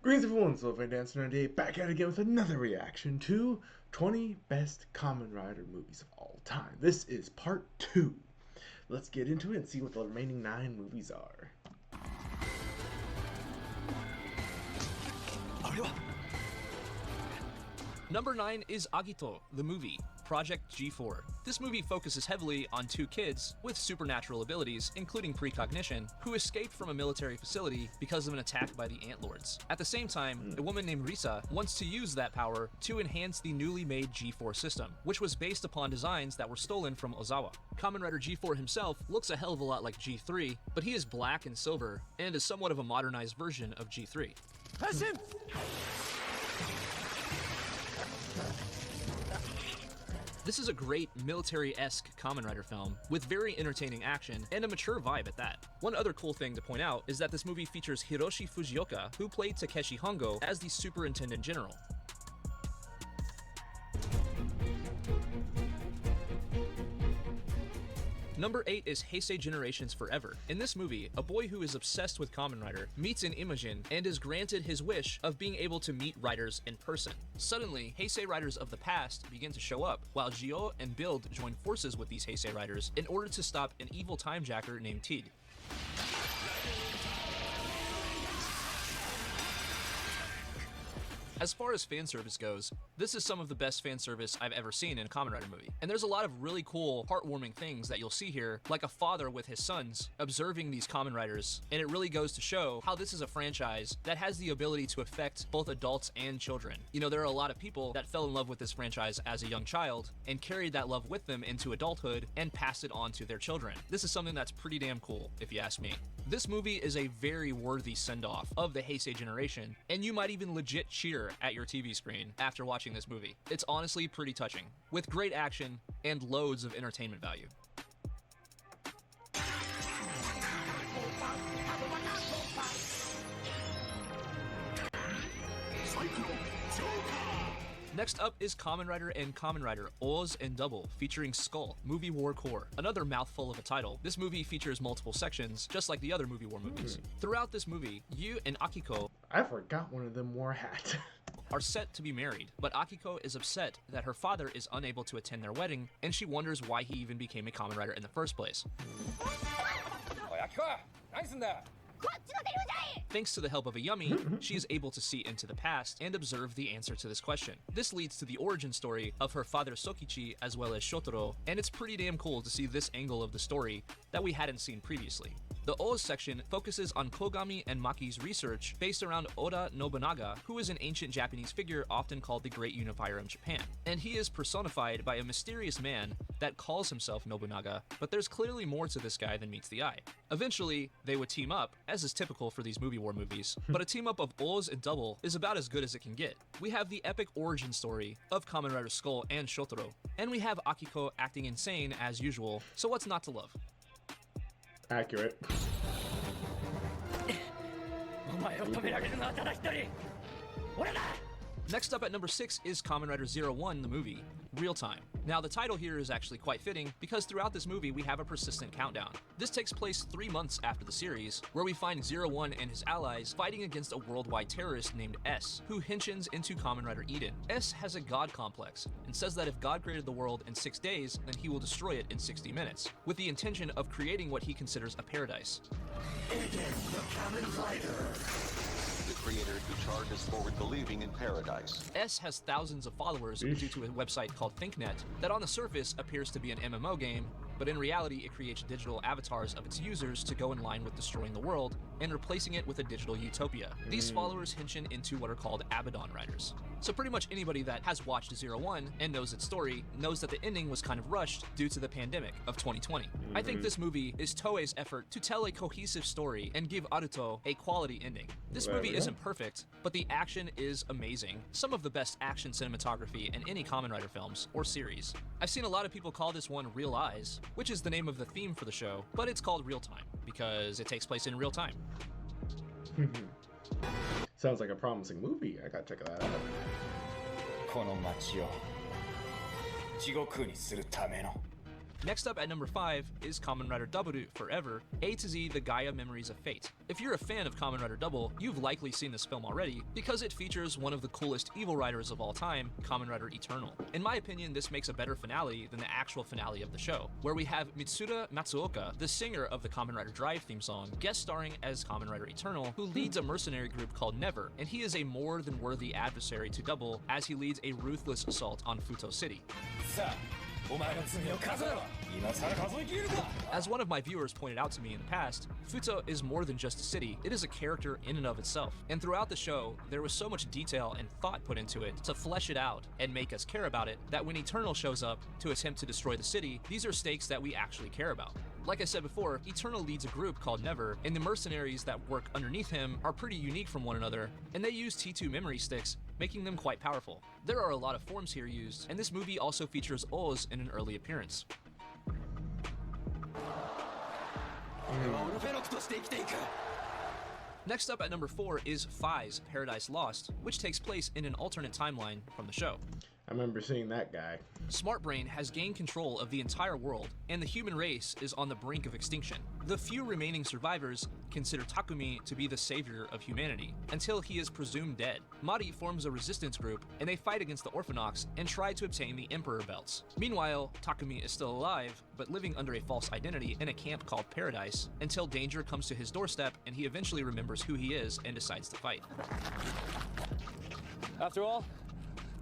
Greetings everyone, so Van Dancer today back at it again with another reaction to 20 Best Kamen Rider Movies of All Time. This is part 2. Let's get into it and see what the remaining 9 movies are. Number 9 is Agito, the movie, Project G4. This movie focuses heavily on two kids with supernatural abilities, including precognition, who escaped from a military facility because of an attack by the Antlords. At the same time, a woman named Risa wants to use that power to enhance the newly made G4 system, which was based upon designs that were stolen from Ozawa. Kamen Rider G4 himself looks a hell of a lot like G3, but he is black and silver and is somewhat of a modernized version of G3. Henshin! This is a great military-esque Kamen Rider film with very entertaining action and a mature vibe at that. One other cool thing to point out is that this movie features Hiroshi Fujioka, who played Takeshi Hongo as the Superintendent General. Number 8 is Heisei Generations Forever. In this movie, a boy who is obsessed with Kamen Rider meets an Imajin and is granted his wish of being able to meet riders in person. Suddenly, Heisei riders of the past begin to show up, while Gyo and Build join forces with these Heisei riders in order to stop an evil timejacker named Tid. As far as fan service goes, this is some of the best fan service I've ever seen in a Kamen Rider movie. And there's a lot of really cool, heartwarming things that you'll see here, like a father with his sons observing these Kamen Riders, and it really goes to show how this is a franchise that has the ability to affect both adults and children. You know, there are a lot of people that fell in love with this franchise as a young child and carried that love with them into adulthood and passed it on to their children. This is something that's pretty damn cool, if you ask me. This movie is a very worthy send-off of the Heisei generation, and you might even legit cheer at your TV screen after watching this movie. It's honestly pretty touching, with great action and loads of entertainment value. Next up is Kamen Rider and Kamen Rider Oz and Double, featuring Skull, Movie War Core. Another mouthful of a title, this movie features multiple sections, just like the other Movie War movies. Throughout this movie, Yu and Akiko I forgot one of them wore a hat. are set to be married, but Akiko is upset that her father is unable to attend their wedding, and she wonders why he even became a Kamen Rider in the first place. Thanks to the help of a yummy, she is able to see into the past and observe the answer to this question. This leads to the origin story of her father Sokichi as well as Shotaro, and it's pretty damn cool to see this angle of the story that we hadn't seen previously. The Oz section focuses on Kogami and Maki's research based around Oda Nobunaga, who is an ancient Japanese figure often called the Great Unifier of Japan. And he is personified by a mysterious man that calls himself Nobunaga, but there's clearly more to this guy than meets the eye. Eventually, they would team up, as is typical for these movie war movies, but a team up of Oz and Double is about as good as it can get. We have the epic origin story of Kamen Rider Skull and Shotaro, and we have Akiko acting insane as usual, so what's not to love? Accurate. Next up at number 6 is Kamen Rider 01, the movie, Real Time. Now the title here is actually quite fitting because throughout this movie we have a persistent countdown. This takes place 3 months after the series, where we find 01 and his allies fighting against a worldwide terrorist named S, who henshins into Kamen Rider Eden. S has a god complex and says that if God created the world in 6 days, then he will destroy it in 60 minutes, with the intention of creating what he considers a paradise. Eden, the Kamen Rider. The creator who charges forward believing in paradise. S has thousands of followers due to a website called ThinkNet that on the surface appears to be an MMO game, but in reality it creates digital avatars of its users to go in line with destroying the world and replacing it with a digital utopia. These followers henshin into what are called Abaddon Riders. So pretty much anybody that has watched 01 and knows its story knows that the ending was kind of rushed due to the pandemic of 2020. I think this movie is Toei's effort to tell a cohesive story and give Aruto a quality ending. This movie isn't perfect, but the action is amazing. Some of the best action cinematography in any Kamen Rider films or series. I've seen a lot of people call this one Real Eyes, which is the name of the theme for the show, but it's called Real Time because it takes place in real time. Sounds like a promising movie. I gotta check that out. この街を地獄にするための Next up at number 5 is Kamen Rider Double Forever, A to Z, The Gaia Memories of Fate. If you're a fan of Kamen Rider Double, you've likely seen this film already because it features one of the coolest evil riders of all time, Kamen Rider Eternal. In my opinion, this makes a better finale than the actual finale of the show, where we have Mitsuda Matsuoka, the singer of the Kamen Rider Drive theme song, guest starring as Kamen Rider Eternal, who leads a mercenary group called Never, and he is a more than worthy adversary to Double as he leads a ruthless assault on Futo City. As one of my viewers pointed out to me in the past, Futo is more than just a city, it is a character in and of itself. And throughout the show, there was so much detail and thought put into it to flesh it out and make us care about it, that when Eternal shows up to attempt to destroy the city, these are stakes that we actually care about. Like I said before, Eternal leads a group called Never, and the mercenaries that work underneath him are pretty unique from one another, and they use T2 memory sticks, making them quite powerful. There are a lot of forms here used, and this movie also features Oz in an early appearance. Next up at number 4 is Fi's Paradise Lost, which takes place in an alternate timeline from the show. I remember seeing that guy. Smart Brain has gained control of the entire world, and the human race is on the brink of extinction. The few remaining survivors consider Takumi to be the savior of humanity, until he is presumed dead. Mari forms a resistance group, and they fight against the Orphanox and try to obtain the Emperor belts. Meanwhile, Takumi is still alive, but living under a false identity in a camp called Paradise, until danger comes to his doorstep and he eventually remembers who he is and decides to fight. After all,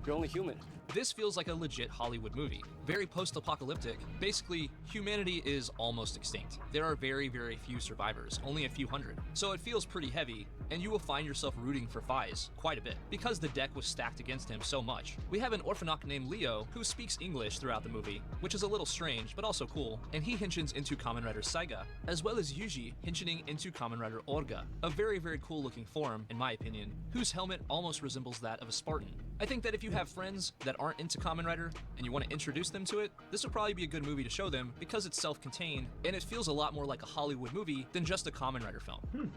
you're only human. This feels like a legit Hollywood movie. Very post-apocalyptic. Basically, humanity is almost extinct. There are very, very few survivors, only a few hundred. So it feels pretty heavy, and you will find yourself rooting for Fies quite a bit, because the deck was stacked against him so much. We have an Orphanoch named Leo, who speaks English throughout the movie, which is a little strange, but also cool, and he henshins into Kamen Rider Saiga, as well as Yuji henshining into Kamen Rider Orga, a very, very cool looking form, in my opinion, whose helmet almost resembles that of a Spartan. I think that if you have friends that aren't into Kamen Rider and you want to introduce them to it, this would probably be a good movie to show them because it's self-contained and it feels a lot more like a Hollywood movie than just a Kamen Rider film.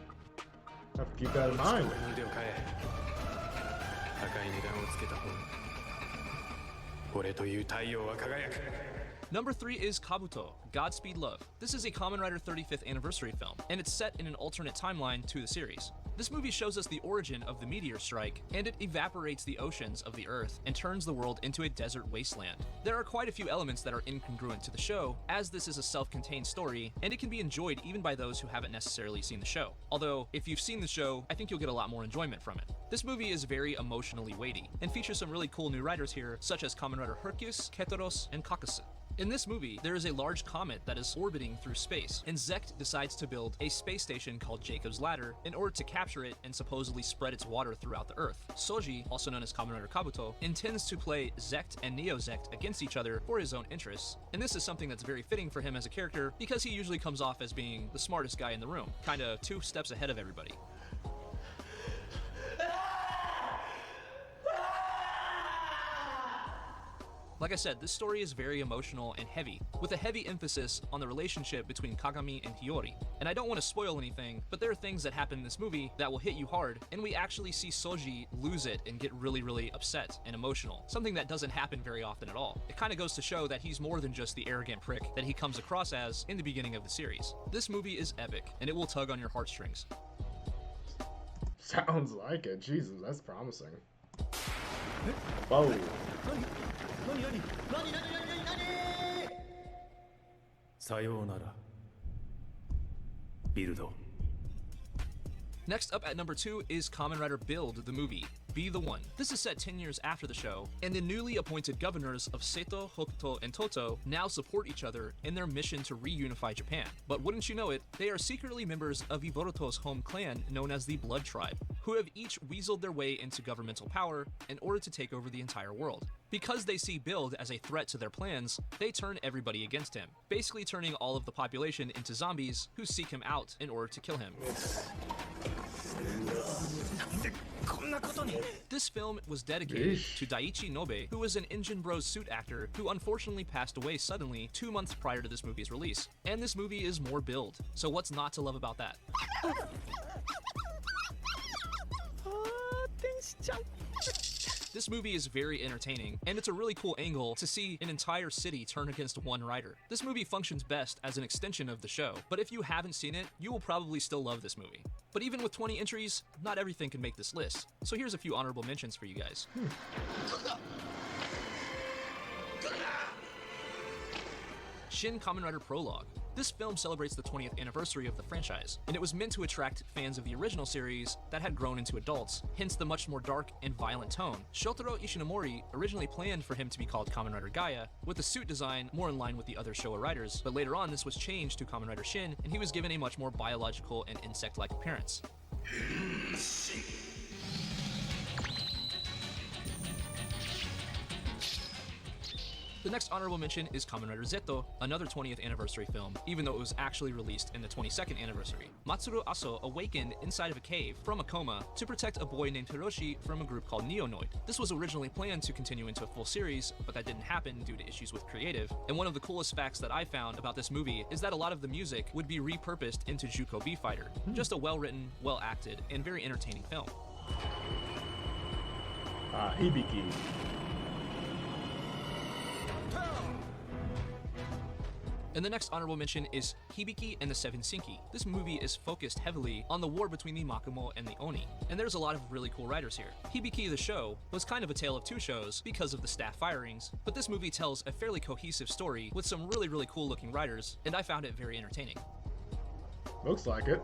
Have to keep that in mind. Number 3 is Kabuto, Godspeed Love. This is a Kamen Rider 35th anniversary film, and it's set in an alternate timeline to the series. This movie shows us the origin of the meteor strike, and it evaporates the oceans of the Earth and turns the world into a desert wasteland. There are quite a few elements that are incongruent to the show, as this is a self-contained story, and it can be enjoyed even by those who haven't necessarily seen the show. Although, if you've seen the show, I think you'll get a lot more enjoyment from it. This movie is very emotionally weighty, and features some really cool new riders here, such as Kamen Rider Hercules, Ketoros, and Kakasu. In this movie, there is a large comet that is orbiting through space, and Zect decides to build a space station called Jacob's Ladder in order to capture it and supposedly spread its water throughout the Earth. Soji, also known as Kamen Rider Kabuto, intends to play Zect and Neo-Zect against each other for his own interests, and this is something that's very fitting for him as a character because he usually comes off as being the smartest guy in the room, kinda 2 steps ahead of everybody. Like I said, this story is very emotional and heavy, with a heavy emphasis on the relationship between Kagami and Hiyori. And I don't want to spoil anything, but there are things that happen in this movie that will hit you hard, and we actually see Soji lose it and get really, really upset and emotional, something that doesn't happen very often at all. It kind of goes to show that he's more than just the arrogant prick that he comes across as in the beginning of the series. This movie is epic, and it will tug on your heartstrings. Sounds like it. Jesus, that's promising. Whoa. Next up at number 2 is Kamen Rider Build, the movie. Be the One. This is set 10 years after the show, and the newly appointed governors of Seto, Hokuto, and Toto now support each other in their mission to reunify Japan. But wouldn't you know it, they are secretly members of Iboruto's home clan known as the Blood Tribe, who have each weaseled their way into governmental power in order to take over the entire world. Because they see Build as a threat to their plans, they turn everybody against him, basically turning all of the population into zombies who seek him out in order to kill him. This film was dedicated to Daiichi Nobe, who was an Engine Bros suit actor who unfortunately passed away suddenly 2 months prior to this movie's release. And this movie is more Build, so what's not to love about that? This movie is very entertaining, and it's a really cool angle to see an entire city turn against one rider. This movie functions best as an extension of the show, but if you haven't seen it, you will probably still love this movie. But even with 20 entries, not everything can make this list, so here's a few honorable mentions for you guys. Shin Kamen Rider Prologue. This film celebrates the 20th anniversary of the franchise, and it was meant to attract fans of the original series that had grown into adults, hence the much more dark and violent tone. Shotaro Ishinomori originally planned for him to be called Kamen Rider Gaia, with the suit design more in line with the other Showa riders, but later on this was changed to Kamen Rider Shin, and he was given a much more biological and insect-like appearance. The next honorable mention is Kamen Rider Zeto, another 20th anniversary film, even though it was actually released in the 22nd anniversary. Matsuru Aso awakened inside of a cave from a coma to protect a boy named Hiroshi from a group called Neonoid. This was originally planned to continue into a full series, but that didn't happen due to issues with creative. And one of the coolest facts that I found about this movie is that a lot of the music would be repurposed into Juko B Fighter. Just a well-written, well-acted, and very entertaining film. Hibiki. And the next honorable mention is Hibiki and the Seven Sinki. This movie is focused heavily on the war between the Makumo and the Oni, and there's a lot of really cool writers here. Hibiki the show was kind of a tale of two shows because of the staff firings, but this movie tells a fairly cohesive story with some really cool looking writers, and I found it very entertaining. Looks like it.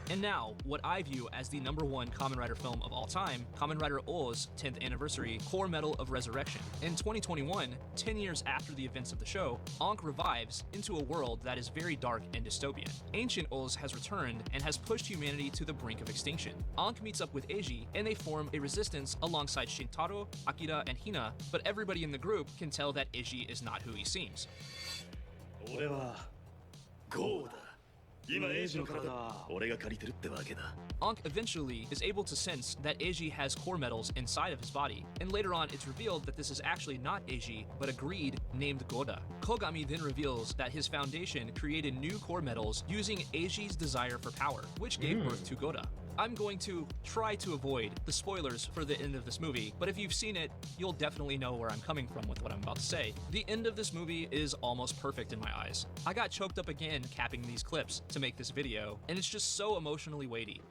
And now, what I view as the #1 Kamen Rider film of all time, Kamen Rider O's 10th anniversary Core Medal of Resurrection. In 2021, 10 years after the events of the show, Ankh revives into a world that is very dark and dystopian. Ancient Oz has returned and has pushed humanity to the brink of extinction. Ankh meets up with Eiji, and they form a resistance alongside Shintaro, Akira, and Hina, but everybody in the group can tell that Eiji is not who he seems. Ankh eventually is able to sense that Eiji has core metals inside of his body, and later on it's revealed that this is actually not Eiji, but a greed named Goda. Kogami then reveals that his foundation created new core metals using Eiji's desire for power, which gave birth to Goda. I'm going to try to avoid the spoilers for the end of this movie, but if you've seen it, you'll definitely know where I'm coming from with what I'm about to say. The end of this movie is almost perfect in my eyes. I got choked up again capping these clips to make this video, and it's just so emotionally weighty.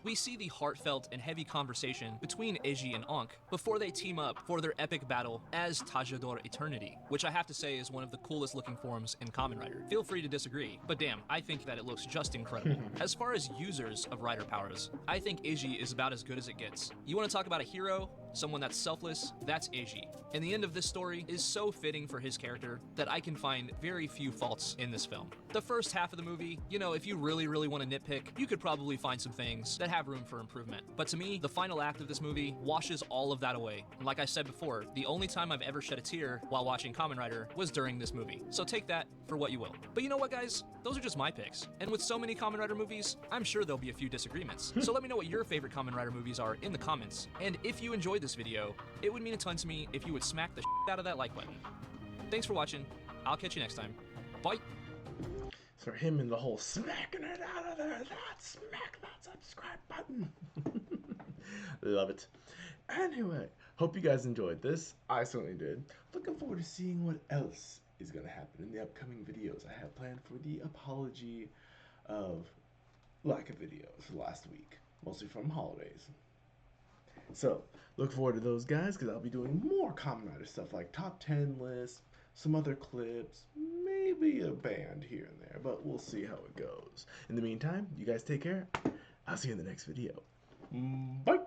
We see the heartfelt and heavy conversation between Eiji and Ankh before they team up for their epic battle as Tajador Eternity, which I have to say is one of the coolest looking forms in Kamen Rider. Feel free to disagree, but damn, I think that it looks just incredible. As far as users of rider powers, I think Eiji is about as good as it gets. You want to talk about a hero? Someone that's selfless? That's Eiji. And the end of this story is so fitting for his character that I can find very few faults in this film. The first half of the movie, you know, if you really want to nitpick, you could probably find some things that have room for improvement. But to me, the final act of this movie washes all of that away. And like I said before, the only time I've ever shed a tear while watching Kamen Rider was during this movie. So take that for what you will. But you know what, guys? Those are just my picks. And with so many Kamen Rider movies, I'm sure there'll be a few disagreements. So let me know what your favorite Kamen Rider movies are in the comments. And if you enjoyed this video, it would mean a ton to me if you would smack the shit out of that like button. Thanks for watching. I'll catch you next time. Bye. So him and the whole smacking it out of there, smack that subscribe button. Love it. Anyway, hope you guys enjoyed this. I certainly did. Looking forward to seeing what else is going to happen in the upcoming videos I have planned for the apology of lack of videos last week, mostly from holidays. So, look forward to those guys, because I'll be doing more Kamen Rider stuff like top 10 lists, some other clips, maybe a band here and there, but we'll see how it goes. In the meantime, you guys take care. I'll see you in the next video. Bye!